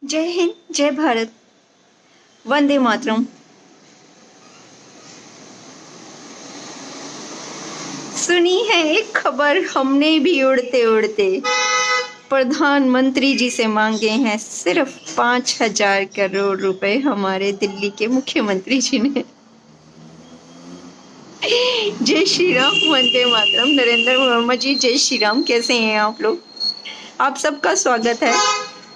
जय हिंद, जय भारत, वंदे मातरम। सुनी है एक खबर हमने भी उड़ते उड़ते, प्रधानमंत्री जी से मांगे हैं सिर्फ 5,000 करोड़ रुपए हमारे दिल्ली के मुख्यमंत्री जी ने। जय श्री राम, वंदे मातरम। नरेंद्र वर्मा जी, जय श्री राम। कैसे हैं आप लोग? आप सबका स्वागत है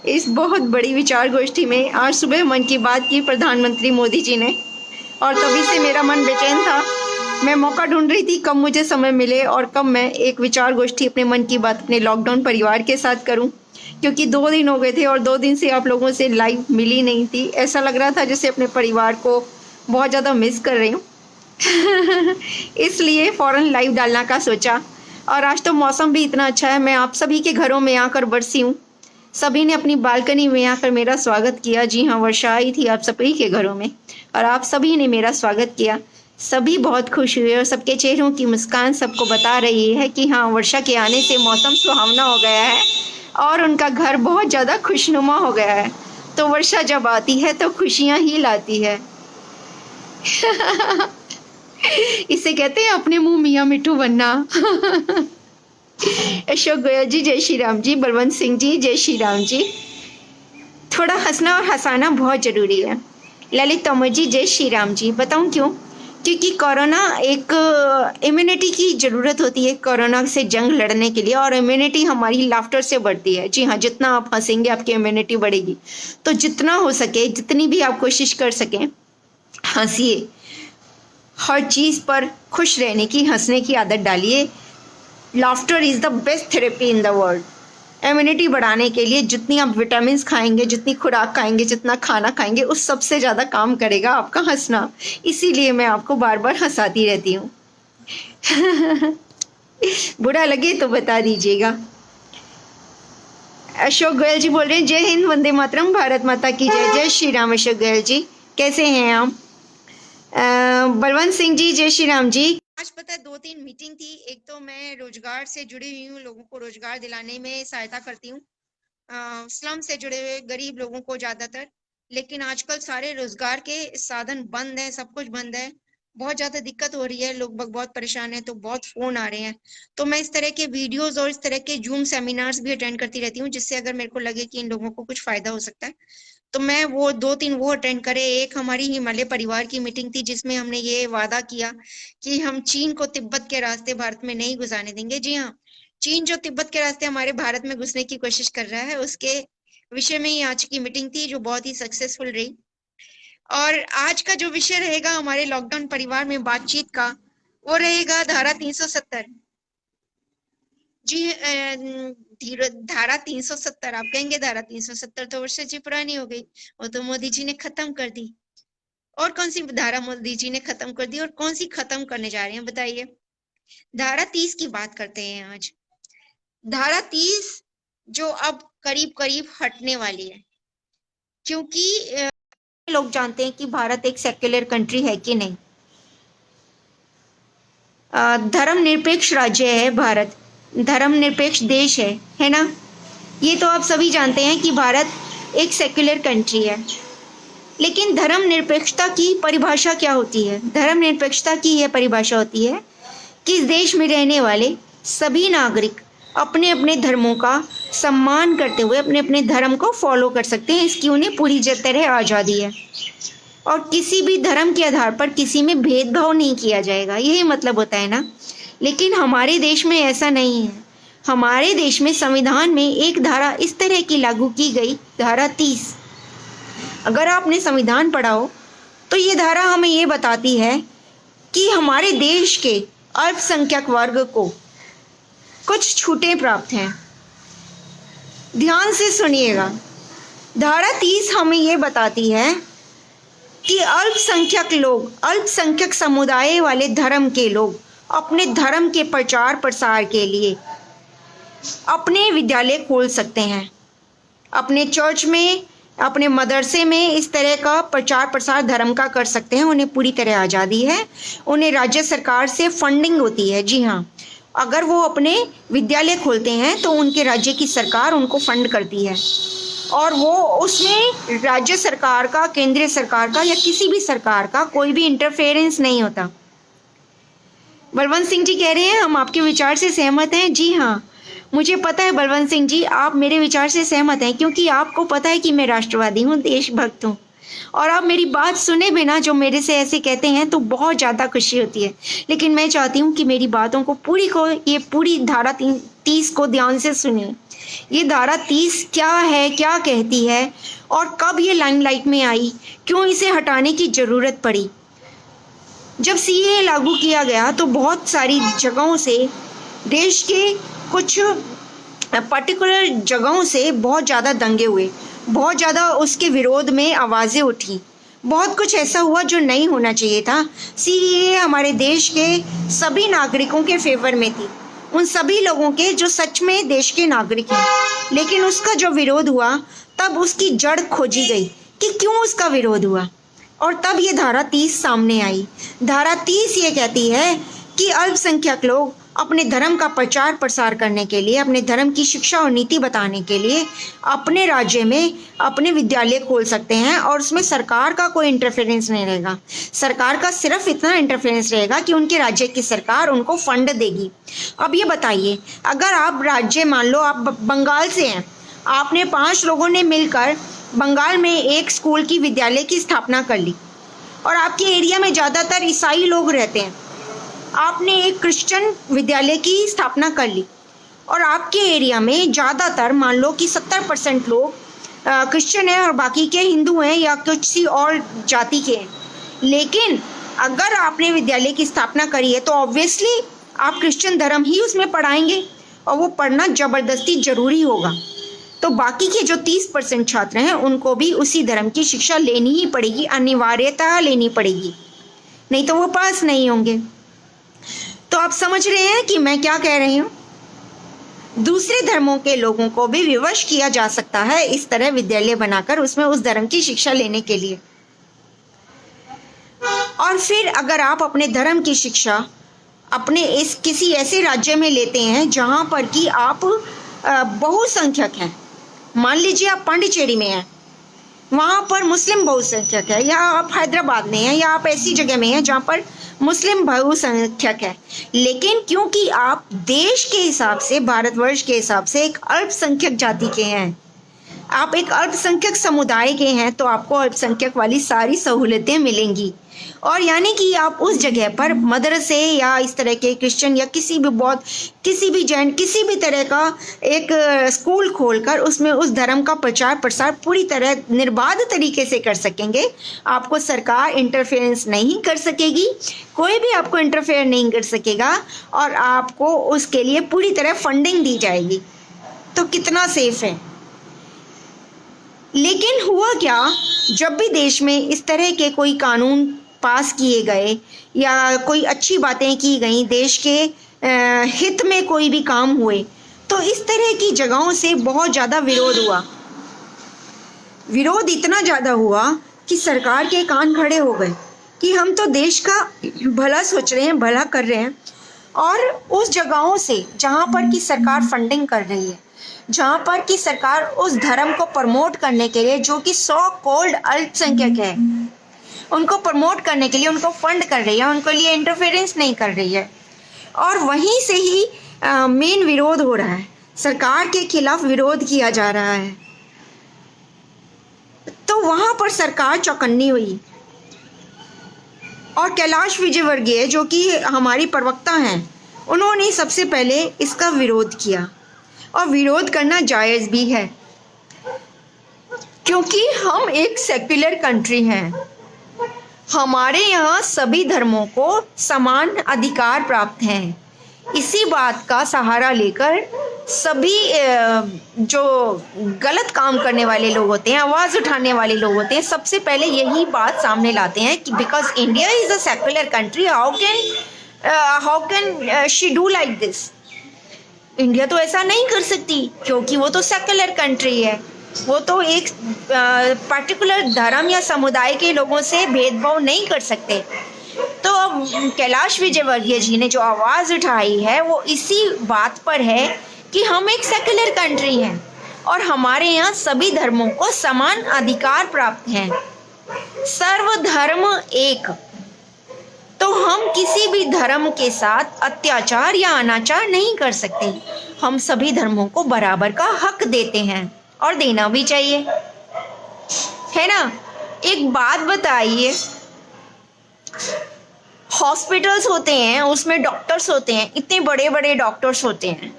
इस बहुत बड़ी विचार गोष्ठी में। आज सुबह मन की बात की प्रधानमंत्री मोदी जी ने, और तभी से मेरा मन बेचैन था। मैं मौका ढूंढ रही थी कब मुझे समय मिले और कब मैं एक विचार गोष्ठी अपने मन की बात अपने लॉकडाउन परिवार के साथ करूं, क्योंकि 2 दिन हो गए थे और 2 दिन से आप लोगों से लाइव मिली नहीं थी। ऐसा लग रहा था जैसे अपने परिवार को बहुत ज़्यादा मिस कर रही हूँ। इसलिए फौरन लाइव डालना का सोचा। और आज तो मौसम भी इतना अच्छा है, मैं आप सभी के घरों में आकर बरसी हूँ। सभी ने अपनी बालकनी में आकर मेरा स्वागत किया। जी हाँ, वर्षा आई थी आप सभी के घरों में और आप सभी ने मेरा स्वागत किया। सभी बहुत खुश हुए और सबके चेहरों की मुस्कान सबको बता रही है कि हाँ, वर्षा के आने से मौसम सुहावना हो गया है और उनका घर बहुत ज़्यादा खुशनुमा हो गया है। तो वर्षा जब आती है तो खुशियाँ ही लाती है। इसे कहते हैं अपने मुंह मियाँ मिठू बनना। अशोक गोयल जी, जय श्री राम जी। बलवंत सिंह जी, जय श्री राम जी। थोड़ा हंसना और हंसाना बहुत जरूरी है। ललित तोमर जी, जय श्री राम जी। बताऊं क्यों? क्योंकि कोरोना एक इम्यूनिटी की ज़रूरत होती है कोरोना से जंग लड़ने के लिए, और इम्यूनिटी हमारी लाफ्टर से बढ़ती है। जी हाँ, जितना आप हंसेंगे आपकी इम्यूनिटी बढ़ेगी। तो जितना हो सके, जितनी भी आप कोशिश कर सकें, हंसिए। हर चीज़ पर खुश रहने की, हंसने की आदत डालिए। Laughter is the best therapy in the world. Immunity बढ़ाने के लिए जितनी आप विटामिन खाएंगे, जितनी खुराक खाएंगे, जितना खाना खाएंगे, उस सबसे ज़्यादा काम करेगा आपका हंसना। इसीलिए मैं आपको बार बार हंसाती रहती हूँ। बुरा लगे तो बता दीजिएगा। अशोक गोयल जी बोल रहे हैं जय हिंद, वंदे मातरम, भारत माता की जय। जय श्री राम अशोक गोयल जी, कैसे हैं आप? बलवंत सिंह जी, जय श्री राम जी। आज पता है 2-3 मीटिंग थी। एक तो मैं रोजगार से जुड़ी हुई हूँ, लोगों को रोजगार दिलाने में सहायता करती हूँ, स्लम से जुड़े हुए गरीब लोगों को ज्यादातर। लेकिन आजकल सारे रोजगार के साधन बंद है, सब कुछ बंद है, बहुत ज्यादा दिक्कत हो रही है, लोग बहुत परेशान है, तो बहुत फोन आ रहे हैं। तो मैं इस तरह के वीडियोस और इस तरह के जूम सेमिनार्स भी अटेंड करती रहती हूँ, जिससे अगर मेरे को लगे कि इन लोगों को कुछ फायदा हो सकता है तो मैं वो 2-3 वो अटेंड करे। एक हमारी हिमालय परिवार की मीटिंग थी, जिसमें हमने ये वादा किया कि हम चीन को तिब्बत के रास्ते भारत में नहीं घुसाने देंगे। जी हाँ, चीन जो तिब्बत के रास्ते हमारे भारत में घुसने की कोशिश कर रहा है, उसके विषय में ही आज की मीटिंग थी, जो बहुत ही सक्सेसफुल रही। और आज का जो विषय रहेगा हमारे लॉकडाउन परिवार में बातचीत का, वो रहेगा धारा 370। जी धारा 370, आप कहेंगे धारा 370 तो वर्षों जी पुरानी हो गई, वो तो मोदी जी ने खत्म कर दी। और कौन सी धारा मोदी जी ने खत्म कर दी और कौन सी खत्म करने जा रहे हैं, बताइए? धारा 30 की बात करते हैं आज। धारा 30 जो अब करीब करीब हटने वाली है, क्योंकि लोग जानते हैं कि भारत एक सेक्युलर कंट्री है कि नहीं। धर्मनिरपेक्ष राज्य है भारत, धर्मनिरपेक्ष देश है ना? ये तो आप सभी जानते हैं कि भारत एक सेक्युलर कंट्री है। लेकिन धर्मनिरपेक्षता की परिभाषा क्या होती है? धर्मनिरपेक्षता की यह परिभाषा होती है कि इस देश में रहने वाले सभी नागरिक अपने अपने धर्मों का सम्मान करते हुए अपने अपने धर्म को फॉलो कर सकते हैं। इसकी उन्हें पूरी तरह आज़ादी है और किसी भी धर्म के आधार पर किसी में भेदभाव नहीं किया जाएगा, यही मतलब होता है ना। लेकिन हमारे देश में ऐसा नहीं है। हमारे देश में संविधान में एक धारा इस तरह की लागू की गई, धारा 30। अगर आपने संविधान पढ़ा हो तो ये धारा हमें ये बताती है कि हमारे देश के अल्पसंख्यक वर्ग को कुछ छूटें प्राप्त हैं। ध्यान से सुनिएगा, धारा 30 हमें ये बताती है कि अल्पसंख्यक लोग, अल्पसंख्यक समुदाय वाले धर्म के लोग अपने धर्म के प्रचार प्रसार के लिए अपने विद्यालय खोल सकते हैं। अपने चर्च में, अपने मदरसे में इस तरह का प्रचार प्रसार धर्म का कर सकते हैं। उन्हें पूरी तरह आज़ादी है। उन्हें राज्य सरकार से फंडिंग होती है। जी हाँ, अगर वो अपने विद्यालय खोलते हैं तो उनके राज्य की सरकार उनको फंड करती है। और वो उसमें राज्य सरकार का, केंद्रीय सरकार का या किसी भी सरकार का कोई भी इंटरफेरेंस नहीं होता। बलवंत सिंह जी कह रहे हैं हम आपके विचार से सहमत हैं। जी हाँ, मुझे पता है बलवंत सिंह जी, आप मेरे विचार से सहमत हैं, क्योंकि आपको पता है कि मैं राष्ट्रवादी हूँ, देशभक्त हूँ। और आप मेरी बात सुने बिना जो मेरे से ऐसे कहते हैं तो बहुत ज़्यादा खुशी होती है। लेकिन मैं चाहती हूँ कि मेरी बातों को ये पूरी धारा 30 को ध्यान से सुनिए। ये धारा 30 क्या है, क्या कहती है, और कब ये लाइमलाइट में आई, क्यों इसे हटाने की ज़रूरत पड़ी। जब सीएए लागू किया गया तो बहुत सारी जगहों से, देश के कुछ पर्टिकुलर जगहों से बहुत ज़्यादा दंगे हुए, बहुत ज़्यादा उसके विरोध में आवाज़ें उठी, बहुत कुछ ऐसा हुआ जो नहीं होना चाहिए था। सीएए हमारे देश के सभी नागरिकों के फेवर में थी, उन सभी लोगों के जो सच में देश के नागरिक हैं। लेकिन उसका जो विरोध हुआ तब उसकी जड़ खोजी गई कि क्यों उसका विरोध हुआ, और तब ये धारा 30 सामने आई। धारा 30 ये कहती है कि अल्पसंख्यक लोग अपने धर्म का प्रचार प्रसार करने के लिए, अपने धर्म की शिक्षा और नीति बताने के लिए अपने राज्य में अपने विद्यालय खोल सकते हैं, और उसमें सरकार का कोई इंटरफेरेंस नहीं रहेगा। सरकार का सिर्फ इतना इंटरफेरेंस रहेगा कि उनके राज्य की सरकार उनको फंड देगी। अब ये बताइए, अगर आप राज्य, मान लो आप बंगाल से हैं, आपने 5 लोगों ने मिलकर बंगाल में एक स्कूल की विद्यालय की स्थापना कर ली, और आपके एरिया में ज़्यादातर ईसाई लोग रहते हैं, आपने एक क्रिश्चियन विद्यालय की स्थापना कर ली, और आपके एरिया में ज़्यादातर, मान लो कि 70% लोग क्रिश्चियन हैं और बाकी के हिंदू हैं या किसी और जाति के हैं। लेकिन अगर आपने विद्यालय की स्थापना करी है तो ऑब्वियसली आप क्रिश्चियन धर्म ही उसमें पढ़ाएंगे, और वो पढ़ना ज़बरदस्ती ज़रूरी होगा। तो बाकी के जो 30% छात्र हैं उनको भी उसी धर्म की शिक्षा लेनी ही पड़ेगी, अनिवार्यता लेनी पड़ेगी, नहीं तो वो पास नहीं होंगे। तो आप समझ रहे हैं कि मैं क्या कह रही हूँ। दूसरे धर्मों के लोगों को भी विवश किया जा सकता है इस तरह विद्यालय बनाकर उसमें उस धर्म की शिक्षा लेने के लिए। और फिर अगर आप अपने धर्म की शिक्षा अपने इस किसी ऐसे राज्य में लेते हैं जहाँ पर कि आप बहुसंख्यक हैं, मान लीजिए आप पांडिचेरी में हैं, वहाँ पर मुस्लिम बहुसंख्यक है, या आप हैदराबाद में हैं, या आप ऐसी जगह में हैं जहाँ पर मुस्लिम बहुसंख्यक है, लेकिन क्योंकि आप देश के हिसाब से, भारतवर्ष के हिसाब से एक अल्पसंख्यक जाति के हैं, आप एक अल्पसंख्यक समुदाय के हैं, तो आपको अल्पसंख्यक वाली सारी सहूलतें मिलेंगी। और यानी कि आप उस जगह पर मदरसे या इस तरह के क्रिश्चियन या किसी भी बौद्ध, किसी भी जैन, किसी भी तरह का एक स्कूल खोलकर उसमें उस धर्म का प्रचार प्रसार पूरी तरह निर्बाध तरीके से कर सकेंगे। आपको सरकार इंटरफेरेंस नहीं कर सकेगी, कोई भी आपको इंटरफेयर नहीं कर सकेगा, और आपको उसके लिए पूरी तरह फंडिंग दी जाएगी। तो कितना सेफ है। लेकिन हुआ क्या, जब भी देश में इस तरह के कोई कानून पास किए गए या कोई अच्छी बातें की गई, देश के हित में कोई भी काम हुए, तो इस तरह की जगहों से बहुत ज़्यादा विरोध हुआ। विरोध इतना ज़्यादा हुआ कि सरकार के कान खड़े हो गए कि हम तो देश का भला सोच रहे हैं, भला कर रहे हैं, और उस जगहों से जहाँ पर कि सरकार फंडिंग कर रही है, जहाँ पर कि सरकार उस धर्म को प्रमोट करने के लिए, जो कि सो कॉल्ड अल्पसंख्यक है, उनको प्रमोट करने के लिए उनको फंड कर रही है, उनके लिए इंटरफेरेंस नहीं कर रही है, और वहीं से ही मेन विरोध हो रहा है, सरकार के खिलाफ विरोध किया जा रहा है। तो वहाँ पर सरकार चौकन्नी हुई, और कैलाश विजयवर्गीय जो कि हमारी प्रवक्ता हैं, उन्होंने सबसे पहले इसका विरोध किया, और विरोध करना जायज़ भी है, क्योंकि हम एक सेक्युलर कंट्री हैं। हमारे यहाँ सभी धर्मों को समान अधिकार प्राप्त हैं। इसी बात का सहारा लेकर सभी जो गलत काम करने वाले लोग होते हैं, आवाज़ उठाने वाले लोग होते हैं, सबसे पहले यही बात सामने लाते हैं कि because India is a secular country, how can she do like this. India तो ऐसा नहीं कर सकती, क्योंकि वो तो सेक्युलर कंट्री है, वो तो एक पर्टिकुलर धर्म या समुदाय के लोगों से भेदभाव नहीं कर सकते। तो अब कैलाश विजयवर्गीय जी ने जो आवाज़ उठाई है वो इसी बात पर है कि हम एक सेक्युलर कंट्री हैं, और हमारे यहाँ सभी धर्मों को समान अधिकार प्राप्त हैं। सर्वधर्म एक। तो हम किसी भी धर्म के साथ अत्याचार या अनाचार नहीं कर सकते। हम सभी धर्मों को बराबर का हक देते हैं और देना भी चाहिए, है ना। एक बात बताइए, हॉस्पिटल्स होते हैं, उसमें डॉक्टर्स होते हैं, इतने बड़े बड़े डॉक्टर्स होते हैं,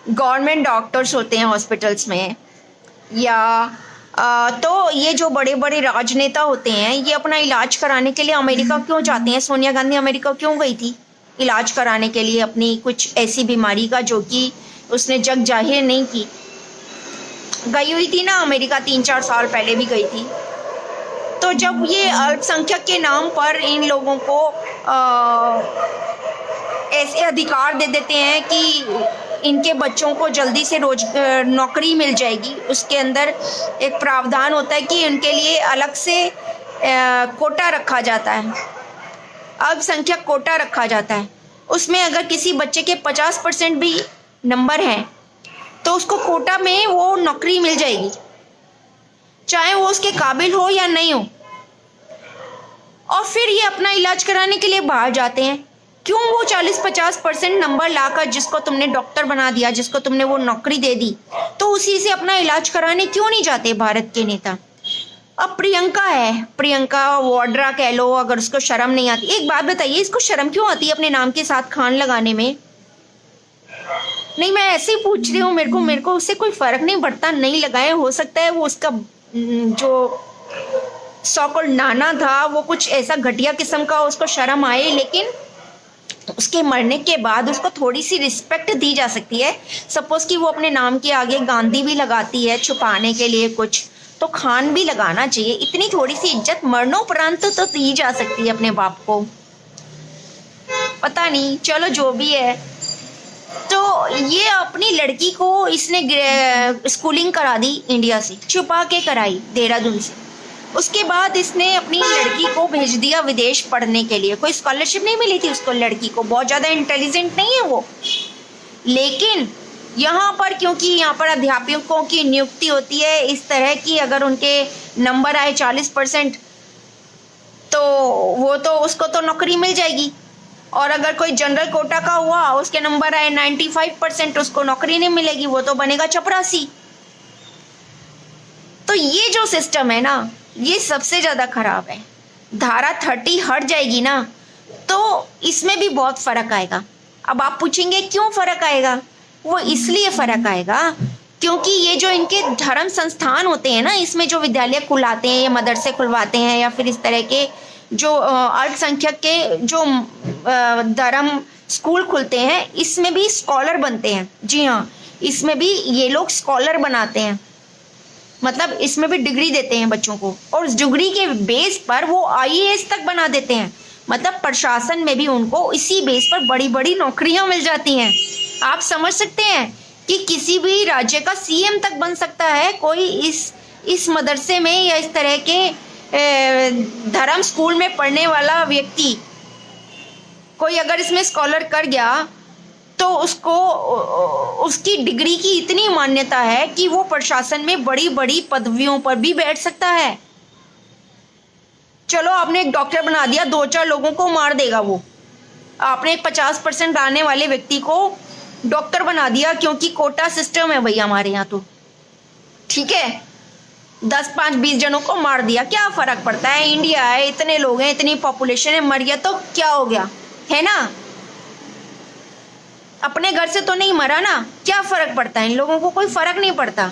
गवर्नमेंट डॉक्टर्स होते हैं हॉस्पिटल्स में, या तो ये जो बड़े बड़े राजनेता होते हैं, ये अपना इलाज कराने के लिए अमेरिका क्यों जाते हैं? सोनिया गांधी अमेरिका क्यों गई थी? इलाज कराने के लिए अपनी कुछ ऐसी बीमारी का जो कि उसने जग जाहिर नहीं की। गई हुई थी ना अमेरिका, 3-4 साल पहले भी गई थी। तो जब ये अल्पसंख्यक के नाम पर इन लोगों को ऐसे अधिकार दे देते हैं कि इनके बच्चों को जल्दी से नौकरी मिल जाएगी, उसके अंदर एक प्रावधान होता है कि उनके लिए अलग से कोटा रखा जाता है, अल्पसंख्यक कोटा रखा जाता है। उसमें अगर किसी बच्चे के 50% भी नंबर हैं तो उसको कोटा में वो नौकरी मिल जाएगी, चाहे वो उसके काबिल हो या नहीं हो। और फिर ये अपना इलाज कराने के लिए बाहर जाते हैं। क्यों? वो 40-50% नंबर लाकर जिसको तुमने डॉक्टर बना दिया, जिसको तुमने वो नौकरी दे दी, तो उसी से अपना इलाज कराने क्यों नहीं जाते भारत के नेता? अब प्रियंका है, प्रियंका वाड्रा कह लो, अगर उसको शर्म नहीं आती, एक बात बताइए, इसको शर्म क्यों आती है अपने नाम के साथ खान लगाने में? नहीं, मैं ऐसे ही पूछ रही हूँ, मेरे को उससे कोई फर्क नहीं पड़ता, नहीं लगाए, हो सकता है वो उसका जो सो कॉल्ड नाना था वो कुछ ऐसा घटिया किस्म का, उसको शर्म आए, लेकिन उसके मरने के बाद उसको थोड़ी सी रिस्पेक्ट दी जा सकती है। सपोज कि वो अपने नाम के आगे गांधी भी लगाती है छुपाने के लिए कुछ, तो खान भी लगाना चाहिए। इतनी थोड़ी सी इज्जत मरणोपरांत तो दी जा सकती है अपने बाप को। पता नहीं, चलो जो भी है। तो ये अपनी लड़की को इसने स्कूलिंग करा दी इंडिया से, छुपा के कराई देहरादून से। उसके बाद इसने अपनी लड़की को भेज दिया विदेश पढ़ने के लिए। कोई स्कॉलरशिप नहीं मिली थी उसको, लड़की को, बहुत ज़्यादा इंटेलिजेंट नहीं है वो। लेकिन यहाँ पर, क्योंकि यहाँ पर अध्यापकों की नियुक्ति होती है इस तरह की, अगर उनके नंबर आए 40% तो वो तो उसको तो नौकरी मिल जाएगी। और अगर कोई जनरल कोटा का हुआ, उसके नंबर आए 95%, उसको नौकरी नहीं मिलेगी, वो तो बनेगा चपरासी। तो ये जो सिस्टम है ना, ये सबसे ज़्यादा खराब है। धारा 30 हट जाएगी ना तो इसमें भी बहुत फ़र्क आएगा। अब आप पूछेंगे क्यों फ़र्क आएगा? वो इसलिए फ़र्क आएगा क्योंकि ये जो इनके धर्म संस्थान होते हैं ना, इसमें जो विद्यालय खुलाते हैं या मदरसे खुलवाते हैं या फिर इस तरह के जो अल्पसंख्यक के जो धर्म स्कूल खुलते हैं, इसमें भी स्कॉलर बनते हैं। जी हाँ, इसमें भी ये लोग स्कॉलर बनाते हैं, मतलब इसमें भी डिग्री देते हैं बच्चों को, और उस डिग्री के बेस पर वो IAS तक बना देते हैं। मतलब प्रशासन में भी उनको इसी बेस पर बड़ी बड़ी नौकरियां मिल जाती हैं। आप समझ सकते हैं कि किसी भी राज्य का CM तक बन सकता है कोई इस मदरसे में या इस तरह के धर्म स्कूल में पढ़ने वाला व्यक्ति। कोई अगर इसमें स्कॉलर कर गया तो उसको उसकी डिग्री की इतनी मान्यता है कि वो प्रशासन में बड़ी बड़ी पदवियों पर भी बैठ सकता है। चलो आपने एक डॉक्टर बना दिया, 2-4 लोगों को मार देगा वो। आपने 50% आने वाले व्यक्ति को डॉक्टर बना दिया, क्योंकि कोटा सिस्टम है भैया हमारे यहाँ तो, ठीक है। 10-5-20 जनों को मार दिया, क्या फर्क पड़ता है? इंडिया है, इतने लोग हैं, इतनी पॉपुलेशन है, मर गया तो क्या हो गया, है ना। अपने घर से तो नहीं मरा ना, क्या फर्क पड़ता है? इन लोगों को कोई फर्क नहीं पड़ता,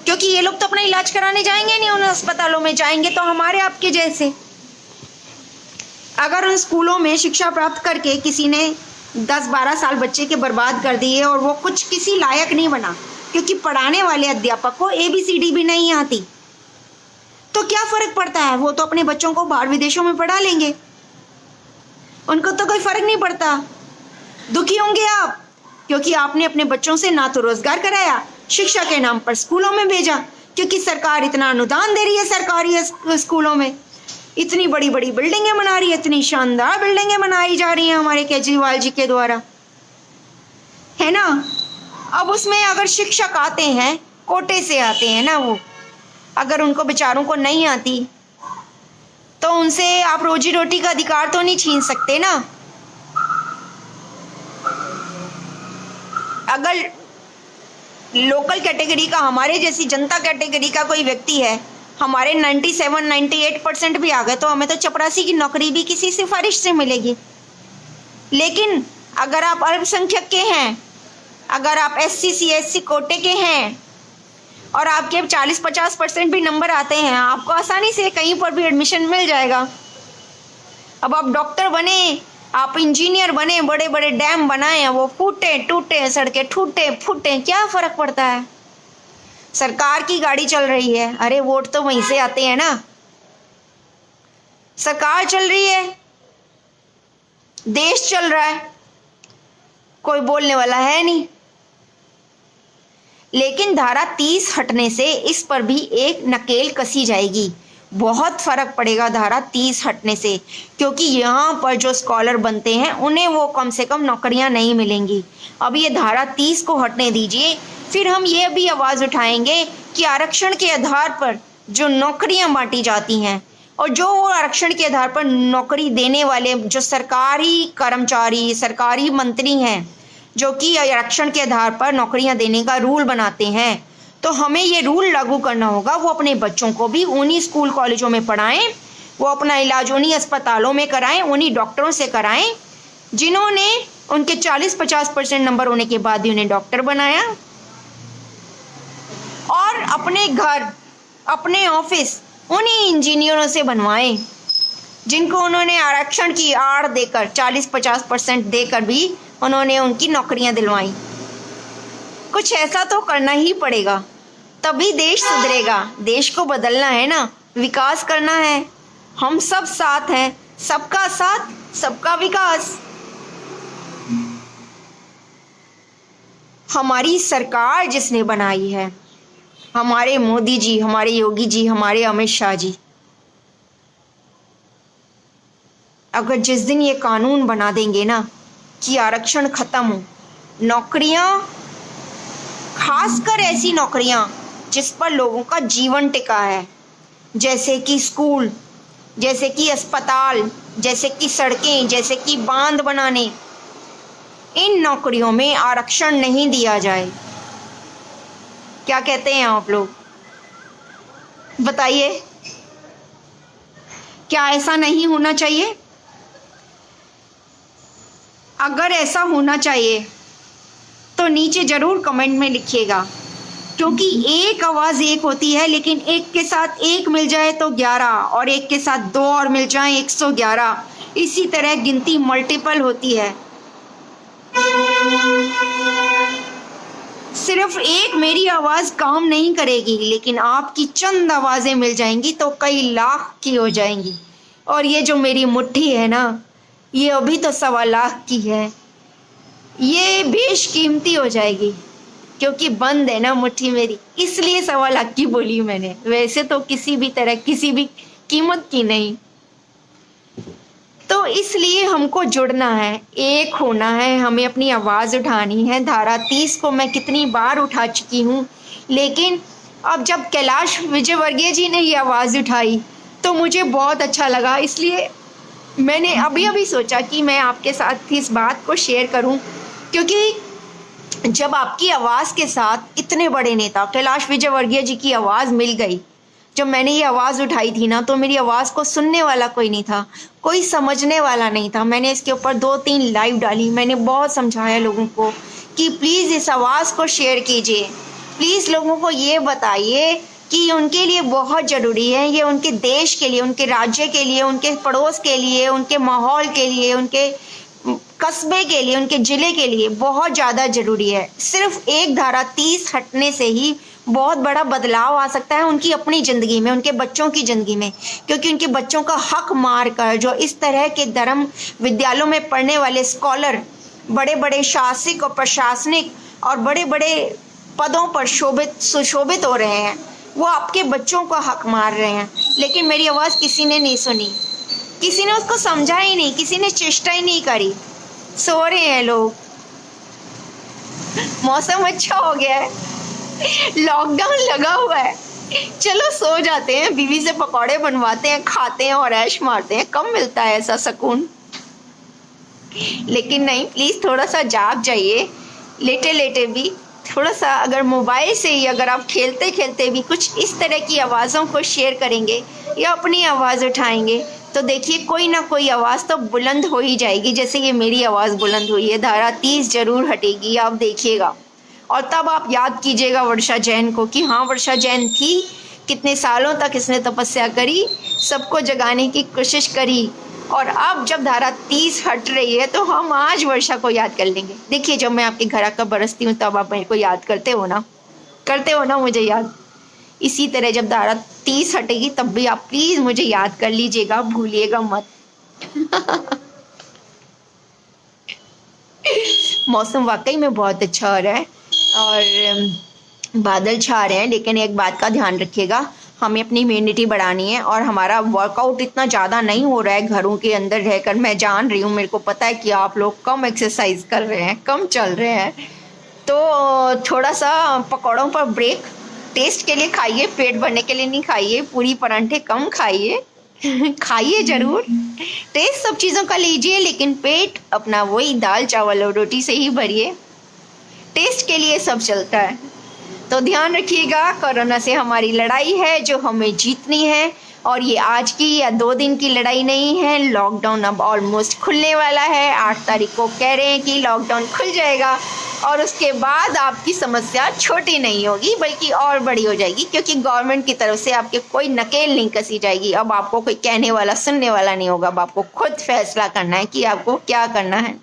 क्योंकि ये लोग तो अपना इलाज कराने जाएंगे नहीं उन अस्पतालों में, जाएंगे तो हमारे आपके जैसे। अगर उन स्कूलों में शिक्षा प्राप्त करके किसी ने 10-12 साल बच्चे के बर्बाद कर दिए और वो कुछ किसी लायक नहीं बना, क्योंकि पढ़ाने वाले अध्यापक को ABCD भी नहीं आती, तो क्या फर्क पड़ता है? वो तो अपने बच्चों को बाहर विदेशों में पढ़ा लेंगे, उनको तो कोई फर्क नहीं पड़ता। दुखी होंगे आप, क्योंकि आपने अपने बच्चों से ना तो रोजगार कराया, शिक्षा के नाम पर स्कूलों में भेजा, क्योंकि सरकार इतना अनुदान दे रही है सरकारी स्कूलों में, इतनी बड़ी बड़ी बिल्डिंगें बना रही है, इतनी शानदार बिल्डिंगें बनाई जा रही हैं हमारे केजरीवाल जी के द्वारा, है ना। अब उसमें अगर शिक्षक आते हैं, कोटे से आते हैं ना, वो अगर उनको बेचारों को नहीं आती तो उनसे आप रोजी रोटी का अधिकार तो नहीं छीन सकते ना। अगर लोकल कैटेगरी का, हमारे जैसी जनता कैटेगरी का कोई व्यक्ति है, हमारे 97-98% भी आ गए तो हमें तो चपरासी की नौकरी भी किसी सिफारिश से मिलेगी। लेकिन अगर आप अल्पसंख्यक के हैं, अगर आप SC CSC कोटे के हैं और आपके 40-50% भी नंबर आते हैं, आपको आसानी से कहीं पर भी एडमिशन मिल जाएगा। अब आप डॉक्टर बने, आप इंजीनियर बने, बड़े बड़े डैम बनाए, वो फूटे टूटे, सड़कें टूटे फूटे, क्या फर्क पड़ता है? सरकार की गाड़ी चल रही है, अरे वोट तो वहीं से आते हैं ना। सरकार चल रही है, देश चल रहा है, कोई बोलने वाला है नहीं। लेकिन धारा 30 हटने से इस पर भी एक नकेल कसी जाएगी। बहुत फर्क पड़ेगा धारा 30 हटने से, क्योंकि यहाँ पर जो स्कॉलर बनते हैं उन्हें वो कम से कम नौकरियाँ नहीं मिलेंगी। अब ये धारा 30 को हटने दीजिए, फिर हम ये भी आवाज़ उठाएंगे कि आरक्षण के आधार पर जो नौकरियाँ बांटी जाती हैं और जो वो आरक्षण के आधार पर नौकरी देने वाले जो सरकारी कर्मचारी, सरकारी मंत्री हैं, जो कि आरक्षण के आधार पर नौकरियां देने का रूल बनाते हैं, तो हमें ये रूल लागू करना होगा। वो अपने बच्चों को भी उन्हीं स्कूल कॉलेजों में पढ़ाएं, वो अपना इलाज उन्हीं अस्पतालों में कराएं, उन्हीं डॉक्टरों से कराएं जिन्होंने उनके 40-50% नंबर होने के बाद ही उन्हें डॉक्टर बनाया। और अपने घर, अपने ऑफिस उन्हीं इंजीनियरों से बनवाएं जिनको उन्होंने आरक्षण की आड़ देकर 40-50% देकर भी उन्होंने उनकी नौकरियां दिलवाई। कुछ ऐसा तो करना ही पड़ेगा, तभी देश सुधरेगा। देश को बदलना है ना, विकास करना है। हम सब साथ हैं, सबका साथ सबका विकास। हमारी सरकार जिसने बनाई है, हमारे मोदी जी, हमारे योगी जी, हमारे अमित शाह जी, अगर जिस दिन ये कानून बना देंगे ना कि आरक्षण खत्म हो, नौकरियां, खासकर ऐसी नौकरियां जिस पर लोगों का जीवन टिका है, जैसे कि स्कूल, जैसे कि अस्पताल, जैसे कि सड़कें, जैसे कि बांध बनाने, इन नौकरियों में आरक्षण नहीं दिया जाए। क्या कहते हैं आप लोग, बताइए, क्या ऐसा नहीं होना चाहिए? अगर ऐसा होना चाहिए तो नीचे जरूर कमेंट में लिखिएगा, क्योंकि एक आवाज़ एक होती है, लेकिन एक के साथ एक मिल जाए तो 11, और एक के साथ 2 और मिल जाए 111। इसी तरह गिनती मल्टीपल होती है। सिर्फ एक मेरी आवाज़ काम नहीं करेगी, लेकिन आपकी चंद आवाज़ें मिल जाएंगी तो कई लाख की हो जाएंगी। और ये जो मेरी मुट्ठी है ना, ये अभी तो 1.25 लाख की है, ये बेशकीमती हो जाएगी, क्योंकि बंद है ना मुट्ठी मेरी, इसलिए 1.25 लाख की बोली मैंने। वैसे तो किसी भी तरह, किसी भी कीमत की नहीं। तो इसलिए हमको जुड़ना है, एक होना है, हमें अपनी आवाज़ उठानी है। धारा 30 को मैं कितनी बार उठा चुकी हूँ, लेकिन अब जब कैलाश विजयवर्गीय जी ने ये आवाज़ उठाई तो मुझे बहुत अच्छा लगा। इसलिए मैंने अभी सोचा कि मैं आपके साथ इस बात को शेयर करूं, क्योंकि जब आपकी आवाज़ के साथ इतने बड़े नेता कैलाश विजयवर्गीय जी की आवाज़ मिल गई, जब मैंने ये आवाज़ उठाई थी ना, तो मेरी आवाज़ को सुनने वाला कोई नहीं था, कोई समझने वाला नहीं था। मैंने इसके ऊपर 2-3 लाइव डाली, मैंने बहुत समझाया लोगों को कि प्लीज़ इस आवाज़ को शेयर कीजिए, प्लीज़ लोगों को ये बताइए कि उनके लिए बहुत ज़रूरी है, ये उनके देश के लिए, उनके राज्य के लिए, उनके पड़ोस के लिए, उनके माहौल के लिए, उनके कस्बे के लिए, उनके ज़िले के लिए बहुत ज़्यादा ज़रूरी है। सिर्फ एक धारा 30 हटने से ही बहुत बड़ा बदलाव आ सकता है उनकी अपनी ज़िंदगी में, उनके बच्चों की ज़िंदगी में, क्योंकि उनके बच्चों का हक मार कर जो इस तरह के धर्म विद्यालयों में पढ़ने वाले स्कॉलर बड़े बड़े शासक और प्रशासनिक और बड़े बड़े पदों पर सुशोभित हो रहे हैं, वो आपके बच्चों का हक मार रहे हैं। लेकिन मेरी आवाज़ किसी ने नहीं सुनी, किसी ने उसको समझा ही नहीं, किसी ने चेष्टा ही नहीं करी, सो रहे हैं लोग। मौसम अच्छा हो गया है, लॉकडाउन लगा हुआ है, चलो सो जाते हैं, बीवी से पकौड़े बनवाते हैं, खाते हैं और ऐश मारते हैं। कम मिलता है ऐसा सुकून। लेकिन नहीं, प्लीज थोड़ा सा जाग जाइए, लेटे लेटे भी थोड़ा सा, अगर मोबाइल से ही अगर आप खेलते खेलते भी कुछ इस तरह की आवाज़ों को शेयर करेंगे या अपनी आवाज़ उठाएंगे तो देखिए कोई ना कोई आवाज़ तो बुलंद हो ही जाएगी। जैसे ये मेरी आवाज़ बुलंद हुई है, धारा 30 जरूर हटेगी, आप देखिएगा। और तब आप याद कीजिएगा वर्षा जैन को कि हाँ, वर्षा जैन थी, कितने सालों तक इसने तपस्या करी, सबको जगाने की कोशिश करी, और अब जब धारा 30 हट रही है तो हम आज वर्षा को याद कर लेंगे। देखिए जब मैं आपके घर आकर बरसती हूँ तब आप मेरे को याद करते हो ना मुझे याद। इसी तरह जब धारा 30 हटेगी तब भी आप प्लीज मुझे याद कर लीजिएगा, भूलिएगा मत। मौसम वाकई में बहुत अच्छा हो रहा है और बादल छा रहे हैं, लेकिन एक बात का ध्यान रखिएगा, हमें अपनी इम्यूनिटी बढ़ानी है और हमारा वर्कआउट इतना ज़्यादा नहीं हो रहा है घरों के अंदर रहकर। मैं जान रही हूँ, मेरे को पता है कि आप लोग कम एक्सरसाइज कर रहे हैं, कम चल रहे हैं, तो थोड़ा सा पकौड़ों पर ब्रेक, टेस्ट के लिए खाइए, पेट भरने के लिए नहीं खाइए, पूरी परांठे कम खाइए। खाइए जरूर, टेस्ट सब चीज़ों का लीजिए, लेकिन पेट अपना वही दाल चावल और रोटी से ही भरिए। टेस्ट के लिए सब चलता है। तो ध्यान रखिएगा, कोरोना से हमारी लड़ाई है जो हमें जीतनी है, और ये आज की या 2 दिन की लड़ाई नहीं है। लॉकडाउन अब ऑलमोस्ट खुलने वाला है, 8 तारीख को कह रहे हैं कि लॉकडाउन खुल जाएगा, और उसके बाद आपकी समस्या छोटी नहीं होगी बल्कि और बड़ी हो जाएगी, क्योंकि गवर्नमेंट की तरफ से आपके कोई नकेल नहीं कसी जाएगी। अब आपको कोई कहने वाला सुनने वाला नहीं होगा, अब आपको खुद फैसला करना है कि आपको क्या करना है।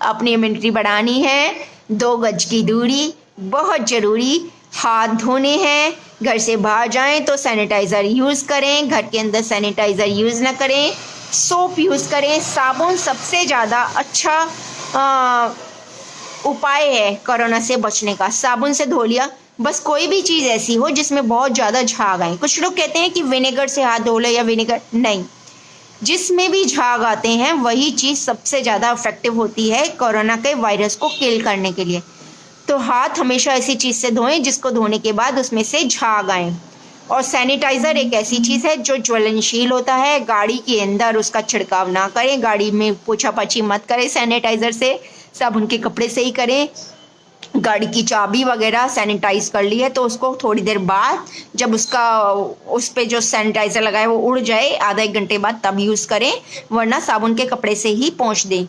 अपनी इम्यूनिटी बढ़ानी है, 2 गज की दूरी बहुत जरूरी, हाथ धोने हैं, घर से बाहर जाएं तो सैनिटाइज़र यूज़ करें, घर के अंदर सैनिटाइज़र यूज़ ना करें, सोप यूज़ करें। साबुन सबसे ज़्यादा अच्छा उपाय है कोरोना से बचने का। साबुन से धो लिया, बस कोई भी चीज़ ऐसी हो जिसमें बहुत ज़्यादा झाग आए। कुछ लोग कहते हैं कि विनेगर से हाथ धो ले, या विनेगर नहीं, जिसमें भी झाग आते हैं वही चीज़ सबसे ज़्यादा इफेक्टिव होती है कोरोना के वायरस को किल करने के लिए। तो हाथ हमेशा ऐसी चीज़ से धोएं जिसको धोने के बाद उसमें से झाग आए। और सैनिटाइज़र एक ऐसी चीज़ है जो ज्वलनशील होता है, गाड़ी के अंदर उसका छिड़काव ना करें, गाड़ी में पोछापाछी मत करें सैनिटाइज़र से, साबुन के कपड़े से ही करें। गाड़ी की चाबी वगैरह सैनिटाइज कर ली है तो उसको थोड़ी देर बाद, जब उस पे जो सैनिटाइज़र लगा है वो उड़ जाए, आधा 1 घंटे बाद तब यूज़ करें, वरना साबुन के कपड़े से ही पोंछ दें